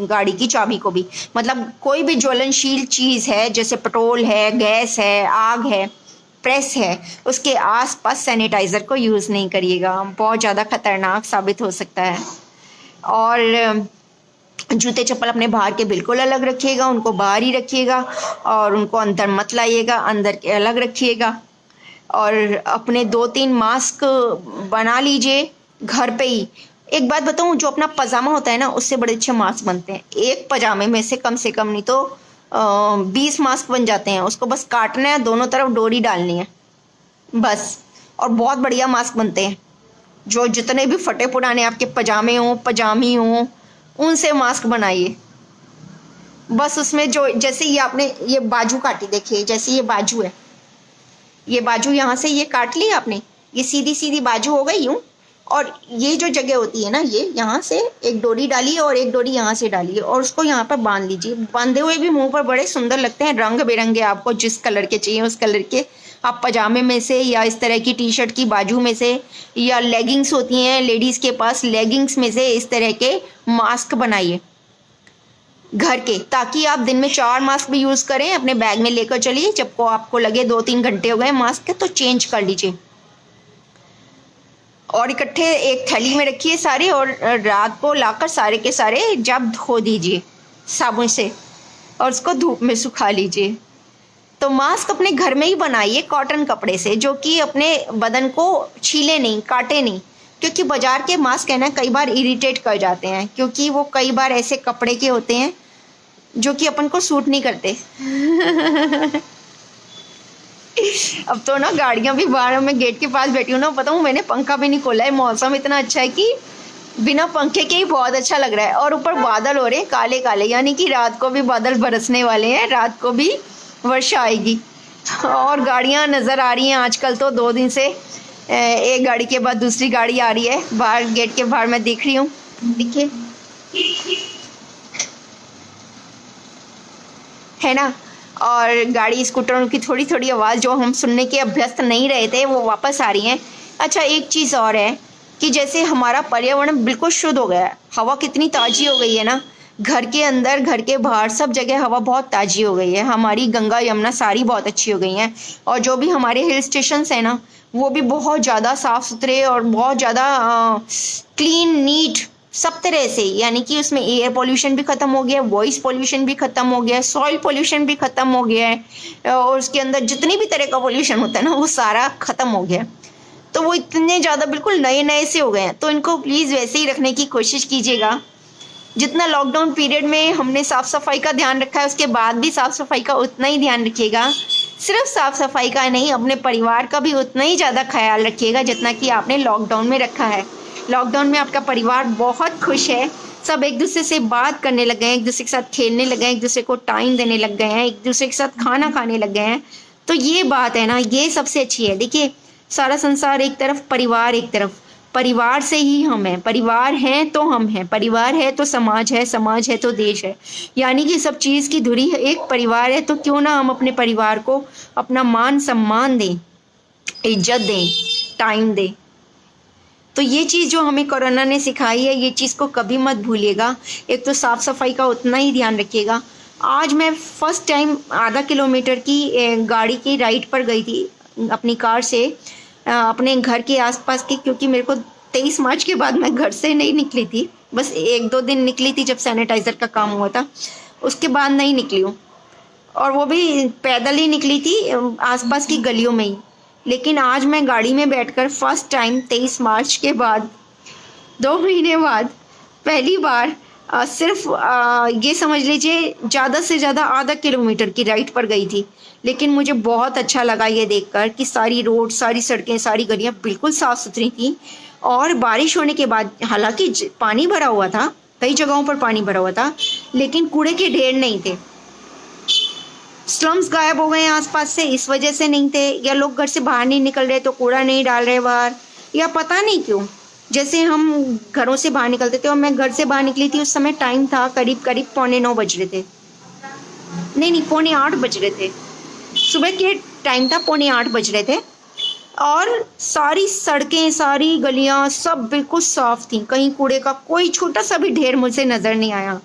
गाड़ी की चाबी को भी। मतलब कोई भी ज्वलनशील चीज़ है, जैसे पेट्रोल है, गैस है, आग है, प्रेस है, उसके आसपास सैनिटाइज़र को यूज़ नहीं करिएगा, बहुत ज़्यादा खतरनाक साबित हो सकता है। और जूते चप्पल अपने बाहर के बिल्कुल अलग रखिएगा, उनको बाहर ही रखिएगा, और उनको अंदर मत लाइएगा, अंदर के अलग रखिएगा। और अपने 2-3 मास्क बना लीजिए घर पे ही। एक बात बताऊं, जो अपना पजामा होता है ना, उससे बड़े अच्छे मास्क बनते हैं। एक पजामे में से कम नहीं तो 20 मास्क बन जाते हैं। उसको बस काटना है, दोनों तरफ डोरी डालनी है बस, और बहुत बढ़िया मास्क बनते हैं। जो जितने भी फटे पुराने आपके पजामे हों, पजामी हों, उनसे मास्क बनाइए। बस उसमें जो, जैसे ये आपने ये बाजू काटी, देखिए जैसे ये बाजू है, ये बाजू यहाँ से ये काट ली आपने, ये सीधी सीधी बाजू हो गई यूं, और ये जो जगह होती है ना, ये यहाँ से एक डोरी डालिए और एक डोरी यहाँ से डालिए, और उसको यहाँ पर बांध लीजिए। बांधे हुए भी मुंह पर बड़े सुंदर लगते हैं, रंग बिरंगे, आपको जिस कलर के चाहिए उस कलर के आप पजामे में से, या इस तरह की टी शर्ट की बाजू में से, या लेगिंग्स होती हैं लेडीज़ के पास, लेगिंग्स में से इस तरह के मास्क बनाइए घर के, ताकि आप दिन में 4 मास्क भी यूज़ करें, अपने बैग में लेकर चलिए। जब को आपको लगे 2-3 घंटे हो गए मास्क के, तो चेंज कर लीजिए और इकट्ठे एक थैली में रखिए सारे, और रात को लाकर सारे के सारे जब धो दीजिए साबुन से, और उसको धूप में सुखा लीजिए। तो मास्क अपने घर में ही बनाइए कॉटन कपड़े से, जो कि अपने बदन को छीले नहीं, काटे नहीं, क्योंकि बाजार के मास्क है ना, कई बार इरिटेट कर जाते हैं, क्योंकि वो कई बार ऐसे कपड़े के होते हैं जो कि अपन को सूट नहीं करते। अब तो ना गाड़ियां भी बाहर, मैं गेट के पास बैठी हूँ ना, बताऊँ मैंने पंखा भी नहीं खोला है, मौसम इतना अच्छा है कि बिना पंखे के ही बहुत अच्छा लग रहा है। और ऊपर बादल हो रहे हैं काले काले, यानी कि रात को भी बादल बरसने वाले हैं, रात को भी वर्षा आएगी। और गाड़ियां नज़र आ रही हैं आजकल तो 2 दिन से, एक गाड़ी के बाद दूसरी गाड़ी आ रही है। बाहर गेट के बाहर मैं देख रही हूँ, देखिए, है ना। और गाड़ी स्कूटरों की थोड़ी थोड़ी आवाज़ जो हम सुनने के अभ्यस्त नहीं रहे थे वो वापस आ रही हैं। अच्छा, एक चीज़ और है कि जैसे हमारा पर्यावरण बिल्कुल शुद्ध हो गया है, हवा कितनी ताज़ी हो गई है ना, घर के अंदर घर के बाहर सब जगह हवा बहुत ताज़ी हो गई है। हमारी गंगा यमुना सारी बहुत अच्छी हो गई हैं। और जो भी हमारे हिल स्टेशंस हैं ना, वो भी बहुत ज़्यादा साफ़ सुथरे और बहुत ज़्यादा क्लीन नीट सब तरह से, यानी कि उसमें एयर पोल्यूशन भी ख़त्म हो गया है, वॉइस पोल्यूशन भी ख़त्म हो गया है, सॉइल पोल्यूशन भी ख़त्म हो गया है, और उसके अंदर जितनी भी तरह का पोल्यूशन होता है ना वो सारा ख़त्म हो गया है। तो वो इतने ज़्यादा बिल्कुल नए नए से हो गए हैं। तो इनको प्लीज़ वैसे ही रखने की कोशिश कीजिएगा। जितना लॉकडाउन पीरियड में हमने साफ़ सफाई का ध्यान रखा है, उसके बाद भी साफ़ सफाई का उतना ही ध्यान रखिएगा। सिर्फ साफ़ सफाई का नहीं, अपने परिवार का भी उतना ही ज़्यादा ख्याल रखिएगा जितना कि आपने लॉकडाउन में रखा है। लॉकडाउन में आपका परिवार बहुत खुश है, सब एक दूसरे से बात करने लग गए हैं, एक दूसरे के साथ खेलने लग गए हैं, एक दूसरे को टाइम देने लग गए हैं, एक दूसरे के साथ खाना खाने लग गए हैं। तो ये बात है ना, ये सबसे अच्छी है। देखिए, सारा संसार एक तरफ, परिवार एक तरफ, परिवार से ही हम हैं, परिवार हैं तो हम हैं, परिवार है तो समाज है, समाज है तो देश है। यानी कि सब चीज़ की धुरी है, एक परिवार है तो क्यों ना हम अपने परिवार को अपना मान सम्मान दें, इज्जत दें, टाइम दें। तो ये चीज़ जो हमें कोरोना ने सिखाई है, ये चीज़ को कभी मत भूलिएगा। एक तो साफ़ सफाई का उतना ही ध्यान रखिएगा। आज मैं फर्स्ट टाइम आधा किलोमीटर की गाड़ी की राइड पर गई थी अपनी कार से, अपने घर के आसपास की, क्योंकि मेरे को 23 मार्च के बाद मैं घर से नहीं निकली थी, बस 1-2 दिन निकली थी जब सैनिटाइज़र का काम हुआ था, उसके बाद नहीं निकली हूँ। और वो भी पैदल ही निकली थी आसपास की गलियों में ही। लेकिन आज मैं गाड़ी में बैठकर फर्स्ट टाइम 23 मार्च के बाद 2 महीने बाद पहली बार सिर्फ ये समझ लीजिए ज़्यादा से ज़्यादा आधा किलोमीटर की राइड पर गई थी। लेकिन मुझे बहुत अच्छा लगा ये देखकर कि सारी रोड, सारी सड़कें, सारी गलियां बिल्कुल साफ़ सुथरी थी। और बारिश होने के बाद हालांकि पानी भरा हुआ था, कई जगहों पर पानी भरा हुआ था, लेकिन कूड़े के ढेर नहीं थे। स्लम्स गायब हो गए हैं आसपास से, इस वजह से नहीं थे, या लोग घर से बाहर नहीं निकल रहे तो कूड़ा नहीं डाल रहे बाहर, या पता नहीं क्यों। जैसे हम घरों से बाहर निकलते थे, और मैं घर से बाहर निकली थी उस समय टाइम था करीब 9:15 बज रहे थे, नहीं 7:45 बज रहे थे, सुबह के टाइम था, 7:45 बज रहे थे। और सारी सड़कें, सारी गलियां सब बिल्कुल साफ थी, कहीं कूड़े का कोई छोटा सा भी ढेर मुझे नज़र नहीं आया।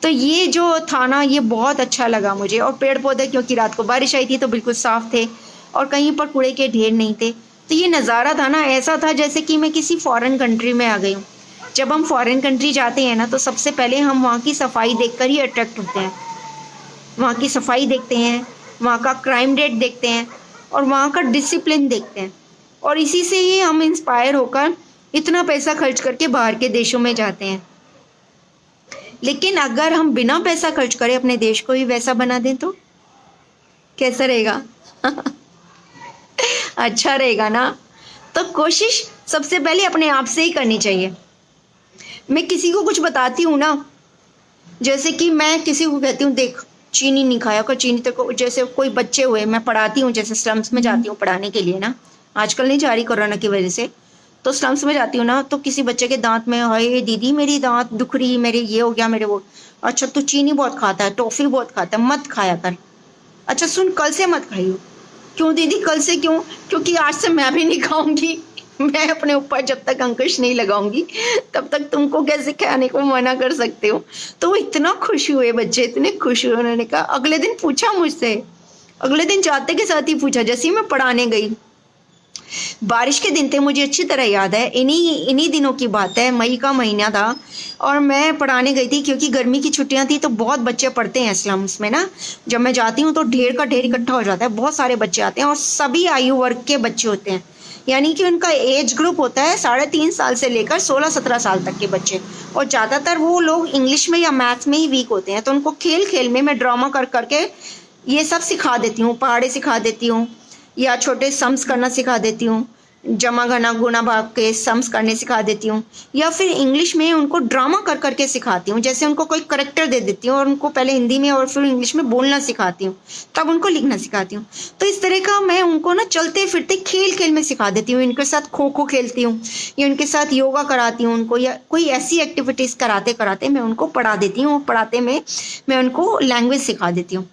तो ये जो था ना, ये बहुत अच्छा लगा मुझे। और पेड़ पौधे, क्योंकि रात को बारिश आई थी तो बिल्कुल साफ थे और कहीं पर कूड़े के ढेर नहीं थे। तो ये नज़ारा था ना, ऐसा था जैसे कि मैं किसी फॉरेन कंट्री में आ गई हूँ। जब हम फॉरेन कंट्री जाते हैं ना, तो सबसे पहले हम वहाँ की सफाई देखकर ही अट्रैक्ट होते हैं। वहाँ की सफाई देखते हैं, वहाँ का क्राइम रेट देखते हैं, और वहाँ का डिसिप्लिन देखते हैं, और इसी से ही हम इंस्पायर होकर इतना पैसा खर्च करके बाहर के देशों में जाते हैं। लेकिन अगर हम बिना पैसा खर्च करे अपने देश को ही वैसा बना दें तो कैसा रहेगा? अच्छा रहेगा ना। तो कोशिश सबसे पहले अपने आप से ही करनी चाहिए। मैं किसी को कुछ बताती हूँ ना, जैसे कि मैं किसी को कहती हूँ देख चीनी नहीं खाया कर, चीनी तक, जैसे कोई बच्चे हुए, मैं पढ़ाती हूँ, जैसे स्लम्स में जाती हूँ पढ़ाने के लिए ना, आजकल नहीं जा रही कोरोना की वजह से, तो स्लम्स में जाती हूँ ना, तो किसी बच्चे के दांत में, हाय दीदी मेरी दांत दुख रही, मेरे ये हो गया, मेरे वो, अच्छा तू चीनी बहुत खाता है, टॉफी बहुत खाता है, मत खाया कर। अच्छा सुन, कल से मत खाइयो। क्यों दीदी कल से क्यों? क्योंकि आज से मैं भी नहीं खाऊंगी। मैं अपने ऊपर जब तक अंकुश नहीं लगाऊंगी तब तक तुमको कैसे खाने को मना कर सकते हो? तो वो इतना खुश हुए बच्चे, इतने खुश हुए। उन्होंने कहा, अगले दिन पूछा मुझसे, अगले दिन जाते के साथ ही पूछा, जैसे ही मैं पढ़ाने गई। बारिश के दिन थे, मुझे अच्छी तरह याद है, इन्हीं दिनों की बात है, मई का महीना था, और मैं पढ़ाने गई थी क्योंकि गर्मी की छुट्टियां थी। तो बहुत बच्चे पढ़ते हैं स्लम्स में ना, जब मैं जाती हूँ तो ढेर का ढेर इकट्ठा हो जाता है, बहुत सारे बच्चे आते हैं, और सभी आयु वर्ग के बच्चे होते हैं, यानी कि उनका एज ग्रुप होता है 3.5 साल से लेकर 16-17 साल तक के बच्चे। और ज़्यादातर वो लोग इंग्लिश में या मैथ्स में ही वीक होते हैं, तो उनको खेल खेल में मैं ड्रामा कर करके ये सब सिखा देती हूँ, पहाड़े सिखा देती हूँ, या छोटे सम्स करना सिखा देती हूँ, जमा घना गुना भाग के सम्स करने सिखा देती हूँ, या फिर इंग्लिश में उनको ड्रामा कर करके सिखाती हूँ। जैसे उनको कोई करेक्टर दे देती हूँ और उनको पहले हिंदी में और फिर इंग्लिश में बोलना सिखाती हूँ, तब उनको लिखना सिखाती हूँ। तो इस तरह का मैं उनको ना चलते फिरते खेल खेल में सिखा देती हूँ। इनके साथ खो खो खेलती हूँ या उनके साथ योगा कराती हूँ उनको, या कोई ऐसी एक्टिविटीज़ कराते कराते मैं उनको पढ़ा देती हूँ। पढ़ाते में मैं उनको लैंग्वेज सिखा देती हूँ।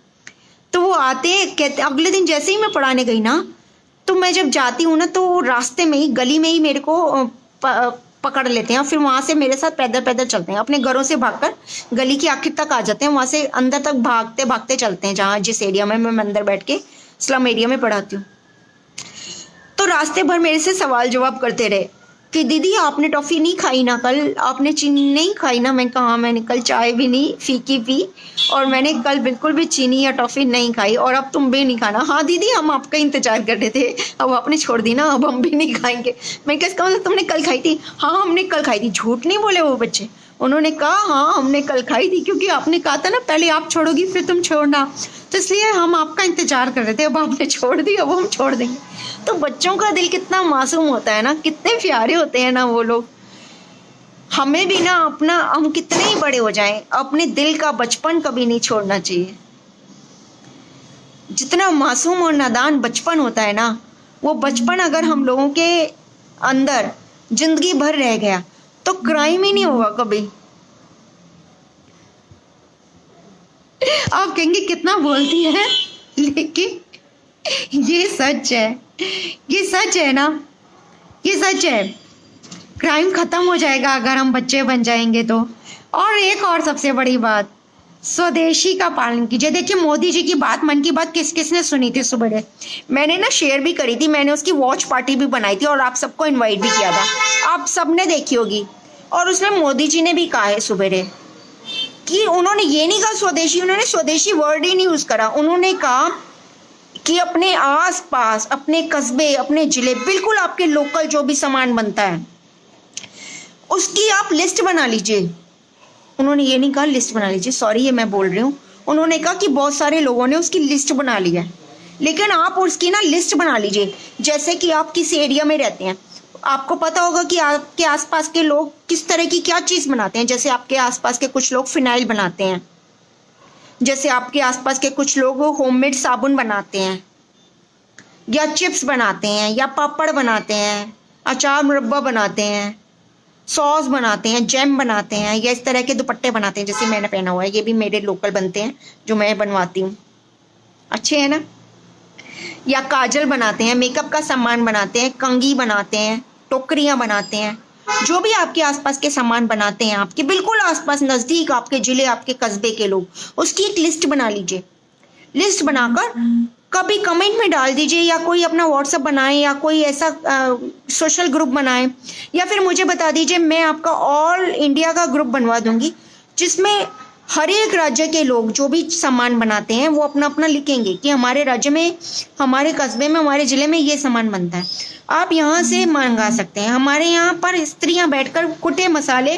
तो वो आते कहते, अगले दिन जैसे ही मैं पढ़ाने गई ना, तो मैं जब जाती हूँ ना तो रास्ते में ही गली में ही मेरे को पकड़ लेते हैं और फिर वहाँ से मेरे साथ पैदल पैदल चलते हैं। अपने घरों से भागकर गली के आखिर तक आ जाते हैं, वहाँ से अंदर तक भागते भागते चलते हैं, जहाँ जिस एरिया में मैं अंदर बैठ के स्लम एरिया में पढ़ाती हूँ। तो रास्ते भर मेरे से सवाल जवाब करते रहे कि दीदी आपने टॉफ़ी नहीं खाई ना, कल आपने चीनी नहीं खाई ना। मैं कहा मैंने कल चाय भी नहीं फीकी पी और मैंने कल बिल्कुल भी चीनी या टॉफ़ी नहीं खाई, और अब तुम भी नहीं खाना। हाँ दीदी हम आपका इंतजार कर रहे थे, अब आपने छोड़ दी ना, अब हम भी नहीं खाएंगे। मैं किसका मतलब तुमने कल खाई थी? हाँ हमने कल खाई थी। झूठ नहीं बोले वो बच्चे, उन्होंने कहा हाँ हमने कल खाई थी, क्योंकि आपने कहा था ना पहले आप छोड़ोगी फिर तुम छोड़ना, तो इसलिए हम आपका इंतजार कर रहे थे। अब आपने छोड़ दी, अब हम छोड़ देंगे। तो बच्चों का दिल कितना मासूम होता है ना, कितने प्यारे होते हैं ना वो लोग। हमें भी ना अपना, हम कितने ही बड़े हो जाएं, अपने दिल का बचपन कभी नहीं छोड़ना चाहिए। जितना मासूम और नादान बचपन होता है ना, वो बचपन अगर हम लोगों के अंदर जिंदगी भर रह गया तो क्राइम ही नहीं होगा कभी। आप कहेंगे कितना बोलती है, लेकिन ये सच है, ये सच है ना, ये सच है। क्राइम खत्म हो जाएगा अगर हम बच्चे बन जाएंगे तो। और एक और सबसे बड़ी बात, स्वदेशी का पालन कीजिए। देखिए मोदी जी की बात, मन की बात किस किसने सुनी थी सुबह? मैंने ना शेयर भी करी थी, मैंने उसकी वॉच पार्टी भी बनाई थी और आप सबको इनवाइट भी किया था, आप सबने देखी होगी। और उसमें मोदी जी ने भी कहा है सुबह कि उन्होंने ये नहीं कहा स्वदेशी, उन्होंने स्वदेशी वर्ड ही नहीं यूज करा। उन्होंने कहा कि अपने आसपास, अपने कस्बे, अपने जिले, बिल्कुल आपके लोकल जो भी सामान बनता है उसकी आप लिस्ट बना लीजिए। उन्होंने ये नहीं कहा लिस्ट बना लीजिए, सॉरी ये मैं बोल रही हूँ, उन्होंने कहा कि बहुत सारे लोगों ने उसकी लिस्ट बना ली है, लेकिन आप उसकी ना लिस्ट बना लीजिए। जैसे कि आप किस एरिया में रहते हैं, आपको पता होगा कि आपके आसपास के लोग किस तरह की क्या चीज़ बनाते हैं। जैसे आपके आसपास के कुछ लोग फिनाइल बनाते हैं, जैसे आपके आसपास के कुछ लोग होममेड साबुन बनाते हैं, या चिप्स बनाते हैं, या पापड़ बनाते हैं, अचार मुरब्बा बनाते हैं, सॉस बनाते हैं, जैम बनाते हैं, या इस तरह के दुपट्टे बनाते हैं जैसे मैंने पहना हुआ है, ये भी मेरे लोकल बनते हैं जो मैं बनवाती हूँ, अच्छे हैं ना। या काजल बनाते हैं, मेकअप का सामान बनाते हैं, कंघी बनाते हैं, टोकरियाँ बनाते हैं, जो भी आपके आसपास के सामान बनाते हैं, आपके बिल्कुल आसपास नज़दीक, आपके जिले, आपके कस्बे के लोग, उसकी एक लिस्ट बना लीजिए। लिस्ट बनाकर कभी कमेंट में डाल दीजिए, या कोई अपना व्हाट्सएप बनाए, या कोई ऐसा सोशल ग्रुप बनाए, या फिर मुझे बता दीजिए, मैं आपका ऑल इंडिया का ग्रुप बनवा दूंगी जिसमें हर एक राज्य के लोग जो भी सामान बनाते हैं वो अपना अपना लिखेंगे कि हमारे राज्य में, हमारे कस्बे में, हमारे ज़िले में ये सामान बनता है, आप यहाँ से मंगा सकते हैं। हमारे यहाँ पर स्त्रियाँ बैठकर कुटे मसाले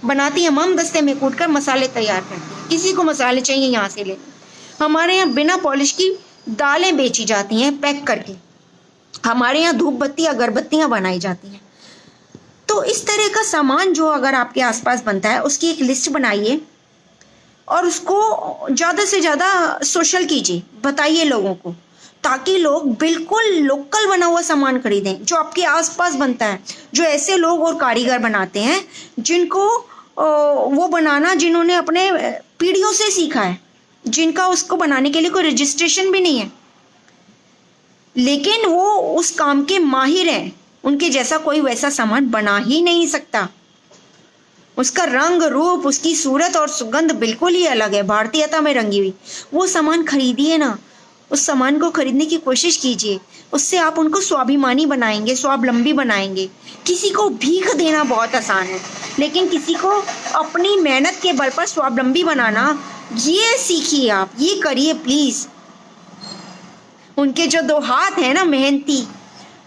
बनाती हैं, हम दस्ते में कूटकर मसाले तैयार करती हैं, किसी को मसाले चाहिए यहाँ से ले। हमारे यहाँ बिना पॉलिश की दालें बेची जाती हैं पैक करके, हमारे यहाँ धूप बत्ती अगरबत्तियाँ बनाई जाती हैं। तो इस तरह का सामान जो अगर आपके आसपास बनता है उसकी एक लिस्ट बनाइए और उसको ज़्यादा से ज़्यादा सोशल कीजिए, बताइए लोगों को, ताकि लोग बिल्कुल लोकल बना हुआ सामान खरीदें जो आपके आसपास बनता है, जो ऐसे लोग और कारीगर बनाते हैं जिनको वो बनाना, जिन्होंने अपने पीढ़ियों से सीखा है, जिनका उसको बनाने के लिए कोई रजिस्ट्रेशन भी नहीं है, लेकिन वो उस काम के माहिर हैं। उनके जैसा कोई वैसा सामान बना ही नहीं सकता। उसका रंग रूप, उसकी सूरत और सुगंध बिल्कुल ही अलग है, भारतीयता में रंगी हुई। वो सामान खरीदिए ना, उस सामान को खरीदने की कोशिश कीजिए, उससे आप उनको स्वाभिमानी बनाएंगे, स्वावलंबी बनाएंगे। किसी को भीख देना बहुत आसान है, लेकिन किसी को अपनी मेहनत के बल पर स्वावलंबी बनाना, ये सीखिए आप, ये करिए प्लीज़। उनके जो दो हाथ हैं ना मेहनती,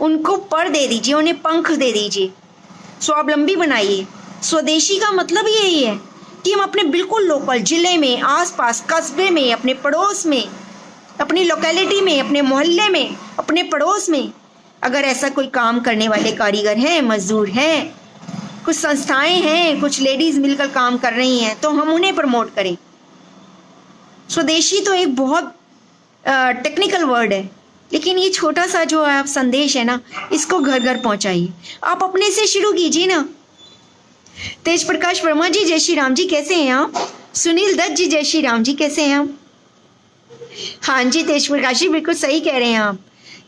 उनको पर दे दीजिए, उन्हें पंख दे दीजिए, स्वावलंबी बनाइए। स्वदेशी का मतलब यही है कि हम अपने बिल्कुल लोकल ज़िले में, आसपास, कस्बे में, अपने पड़ोस में, अपनी लोकेलिटी में, अपने मोहल्ले में, अपने पड़ोस में अगर ऐसा कोई काम करने वाले कारीगर हैं, मजदूर हैं, कुछ संस्थाएं हैं, कुछ लेडीज मिलकर काम कर रही हैं, तो हम उन्हें प्रमोट करें। स्वदेशी तो एक बहुत टेक्निकल वर्ड है, लेकिन ये छोटा सा जो आप संदेश है ना, इसको घर घर पहुंचाइए। आप अपने से शुरू कीजिए ना। तेज प्रकाश वर्मा जी जय श्री राम जी, कैसे हैं आप? सुनील दत्त जी जय श्री राम जी, कैसे हैं आप? हाँ जी तेज प्रकाश जी, बिल्कुल सही कह रहे हैं आप।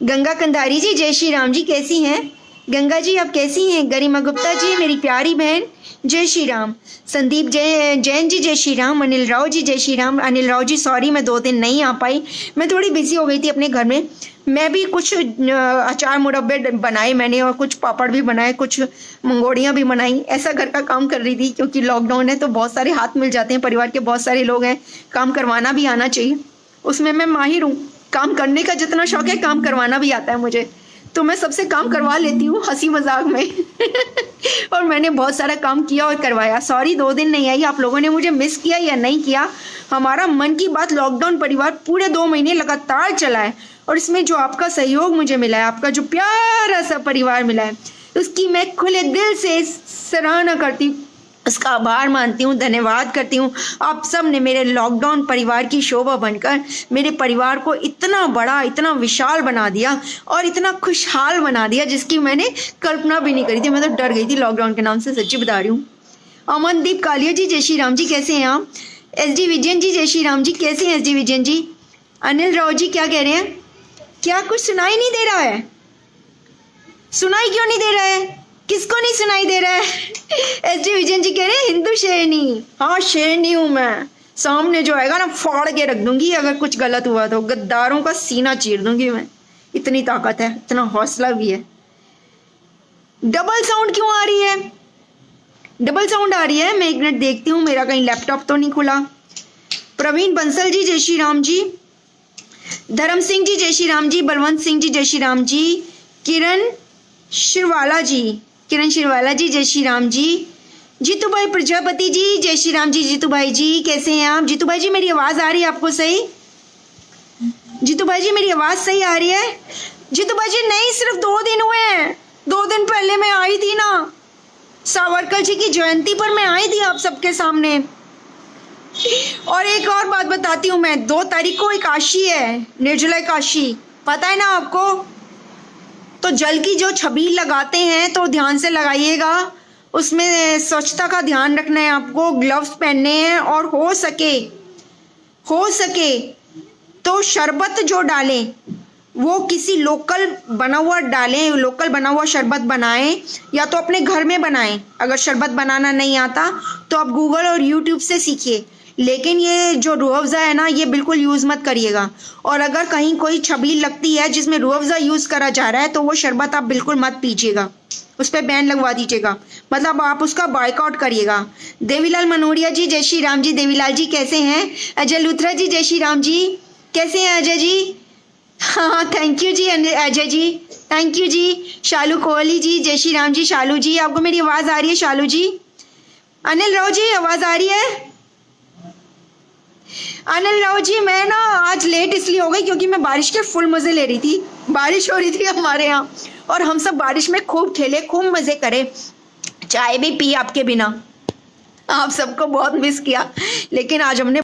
गंगा कंधारी जी जय श्री राम जी, कैसी हैं गंगा जी, आप कैसी हैं? गरिमा गुप्ता जी मेरी प्यारी बहन जय श्री राम। संदीप जैन जी जय श्री राम। अनिल राव जी जय श्री राम। अनिल राव जी सॉरी मैं 2 दिन नहीं आ पाई, मैं थोड़ी बिजी हो गई थी अपने घर में। मैं भी कुछ अचार मुरब्बे बनाए मैंने, और कुछ पापड़ भी बनाए, कुछ मंगोड़ियाँ भी बनाई। ऐसा घर का काम कर रही थी, क्योंकि लॉकडाउन है तो बहुत सारे हाथ मिल जाते हैं, परिवार के बहुत सारे लोग हैं, काम करवाना भी आना चाहिए। उसमें मैं माहिर हूँ, काम करने का जितना शौक है काम करवाना भी आता है मुझे, तो मैं सबसे काम करवा लेती हूँ हंसी मजाक में और मैंने बहुत सारा काम किया और करवाया। सॉरी 2 दिन नहीं आई, आप लोगों ने मुझे मिस किया या नहीं किया। हमारा मन की बात लॉकडाउन परिवार पूरे 2 महीने लगातार चला है, और इसमें जो आपका सहयोग मुझे मिला है, आपका जो प्यारा सा परिवार मिला है, उसकी मैं खुले दिल से सराहना करती हूँ, उसका आभार मानती हूँ, धन्यवाद करती हूँ। आप सब ने मेरे लॉकडाउन परिवार की शोभा बनकर मेरे परिवार को इतना बड़ा, इतना विशाल बना दिया और इतना खुशहाल बना दिया, जिसकी मैंने कल्पना भी नहीं करी थी। मैं तो डर गई थी लॉकडाउन के नाम से, सच्ची बता रही हूँ। अमनदीप कालिया जी जय श्री राम जी, कैसे हैं आप? एस डी विजयन जी जय श्री राम जी, कैसे हैं एस डी विजयन जी? अनिल राव जी क्या कह रहे हैं? क्या कुछ सुनाई नहीं दे रहा है? सुनाई क्यों नहीं दे रहा है? किसको नहीं सुनाई दे रहा है? एस डी विजयन जी कह रहे हैं हिंदू शेरनी। हाँ शेरनी हूँ मैं, सामने जो आएगा ना फाड़ के रख दूंगी, अगर कुछ गलत हुआ तो गद्दारों का सीना चीर दूंगी मैं, इतनी ताकत है, इतना हौसला भी है। डबल साउंड क्यों आ रही है? डबल साउंड आ रही है, मैं 1 मिनट देखती हूँ, मेरा कहीं लैपटॉप तो नहीं खुला। प्रवीण बंसल जी जय श्री राम जी। धर्म सिंह जी जय श्री राम जी। बलवंत सिंह जी जय श्री राम जी। किरण शिरवाला जी जय श्री राम जी। जीतू भाई प्रजापति जी जय श्री राम जी। जीतू भाई जी कैसे हैं आप? जीतू भाई जी मेरी आवाज आ रही है आपको सही? जीतू भाई जी मेरी आवाज सही आ रही है? जीतू भाई जी नहीं, सिर्फ 2 दिन हुए हैं, 2 दिन पहले मैं आई थी ना, सावरकर जी की जयंती पर मैं आई थी आप सबके सामने। और एक और बात बताती हूँ मैं, 2 तारीख को एकादशी है, निर्जला एकादशी, पता है ना आपको? तो जल की जो छबील लगाते हैं तो ध्यान से लगाइएगा, उसमें स्वच्छता का ध्यान रखना है आपको, ग्लव्स पहनने हैं, और हो सके तो शरबत जो डालें वो किसी लोकल बना हुआ डालें, लोकल बना हुआ शरबत बनाएं, या तो अपने घर में बनाएं। अगर शरबत बनाना नहीं आता तो आप गूगल और यूट्यूब से सीखिए, लेकिन ये जो रूह अफ़ज़ा है ना, ये बिल्कुल यूज़ मत करिएगा। और अगर कहीं कोई छबील लगती है जिसमें रूह अफ़ज़ा यूज़ करा जा रहा है तो वो शरबत आप बिल्कुल मत पीजिएगा, उस पर बैन लगवा दीजिएगा, मतलब आप उसका बायकआउट करिएगा। देवीलाल मनोरिया जी जय श्री राम जी। देवीलाल जी कैसे हैं? अजय लुथरा जी जय श्री राम जी, कैसे हैं अजय जी? हाँ थैंक यू जी अजय जी, थैंक यू जी। शालू कोहली जी जय श्री राम जी। शालू जी आपको मेरी आवाज़ आ रही है? शालू जी। अनिल राव जी आवाज़ आ रही है? अनिल राव जी मैं ना आज लेट इसलिए हो गई क्योंकि मैं बारिश के फुल मज़े ले रही थी, बारिश हो रही थी हमारे यहाँ, और हम सब बारिश में खूब खेले, खूब मज़े करे, चाय भी पी आपके बिना, आप सबको बहुत मिस किया, लेकिन आज हमने